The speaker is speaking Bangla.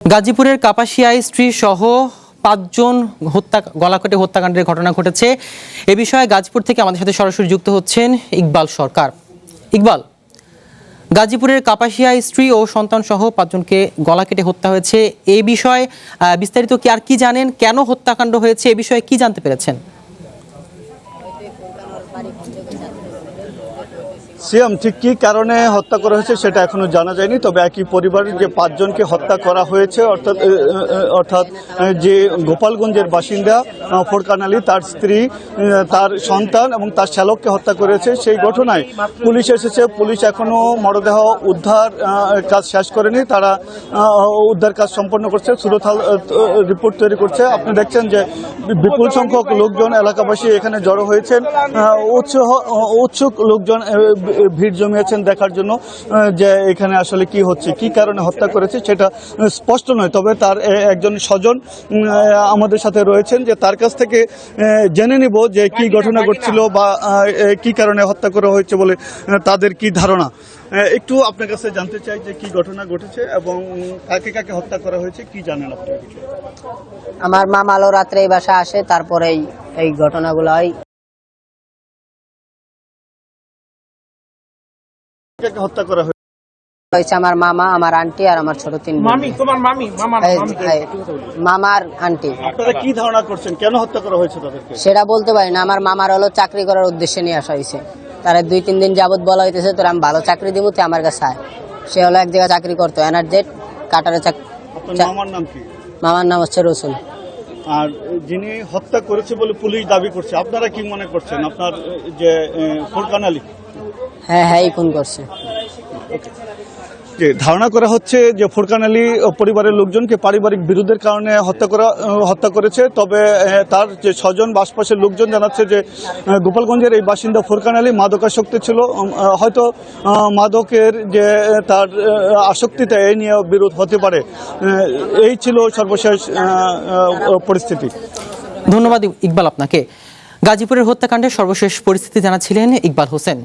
গাজীপুরের কাপাসিয়ায় স্ত্রী সহ ৫ জন গলাকাটে হত্যাকাণ্ডের ঘটনা ঘটেছে। এ বিষয়ে গাজীপুর থেকে আমাদের সাথে সরাসরি যুক্ত হচ্ছেন ইকবাল সরকার। ইকবাল, গাজীপুরের কাপাসিয়ায় স্ত্রী ও সন্তান সহ ৫ জনকে গলা কেটে হত্যা হয়েছে। এই বিষয়ে বিস্তারিত কি জানেন? কেন হত্যাকাণ্ড হয়েছে এ বিষয়ে কি জানতে পেরেছেন? সিয়াম, ঠিক কী কারণে হত্যা করা হয়েছে সেটা এখনো জানা যায়নি। তবে একই পরিবারের যে ৫ জনকে হত্যা করা হয়েছে অর্থাৎ যে গোপালগঞ্জের বাসিন্দা ফোরকান আলী, তার স্ত্রী, তার সন্তান এবং তার শ্যালককে হত্যা করেছে। সেই ঘটনায় পুলিশ এসেছে। পুলিশ এখনো মরদেহ উদ্ধার কাজ শেষ করেনি। তারা উদ্ধার কাজ সম্পন্ন করছে, সুরতাল রিপোর্ট তৈরি করছে। আপনি দেখছেন যে বিপুল সংখ্যক লোকজন, এলাকাবাসী এখানে জড়ো হয়েছেন। উৎসুক লোকজন ভিড় জমিয়েছেন দেখার জন্য যে এখানে আসলে কি হচ্ছে, কি কারণে হত্যা করেছে সেটা স্পষ্ট নয়। তবে তার একজন স্বজন আমাদের সাথে রয়েছেন, যে তার কাছ থেকে জেনে নিব যে কি ঘটনা ঘটছিল বা কি কারণে হত্যা করা হয়েছে বলে তাদের কি ধারণা। একটু আপনার কাছে জানতে চাই যে কি ঘটনা ঘটেছে এবং কাকে কাকে হত্যা করা হয়েছে, কি জানেন আপনি? আমার মামা আলো রাত্রে এই বাসা আসে, তারপরেই এই ঘটনাগুলো হয়। হত্যা করা হয়েছে আমার মামা, আমার আন্টি আর আমার ছোট 3 বোন। মামার আন্টি। আপনারা কি ধারণা করছেন কেন হত্যা করা হয়েছে তাদেরকে? সেটা বলতে পারি না। আমার মামার হলো চাকরি করার উদ্দেশ্যে নিয়ে আসা হয়েছে। তারা 2-3 দিন যাবত বলা হইতেছে তোর আমি ভালো চাকরি দিব, তুই আমার কাছে আয়। সে হলো এক জায়গায় চাকরি করতো, এনার্জেট কাটারে চাকরি। মামার নাম কি? মামার নাম হচ্ছে রসুল। আর যিনি হত্যা করেছে বলে পুলিশ দাবি করছে, আপনারা কি মনে করছেন? আপনার যে ফোরকান আলী? হ্যাঁ, ফোন করছে। ধারণা করা হচ্ছে যে ফোরকান আলী পরিবারের লোকজনকে পারিবারিক বিরোধের কারণে হত্যা করেছে। তবে তার যে স্বজন বা আশপাশের লোকজন জানাচ্ছে যে গোপালগঞ্জের এই বাসিন্দা ফোরকান আলী মাদকাসক্ত ছিল। হয়তো মাদকের যে তার আসক্তিতে এই নিয়ে বিরোধ হতে পারে। এই ছিল সর্বশেষ পরিস্থিতি। ধন্যবাদ ইকবাল আপনাকে। গাজীপুরের হত্যাকাণ্ডের সর্বশেষ পরিস্থিতি জানাচ্ছিলেন ইকবাল হোসেন।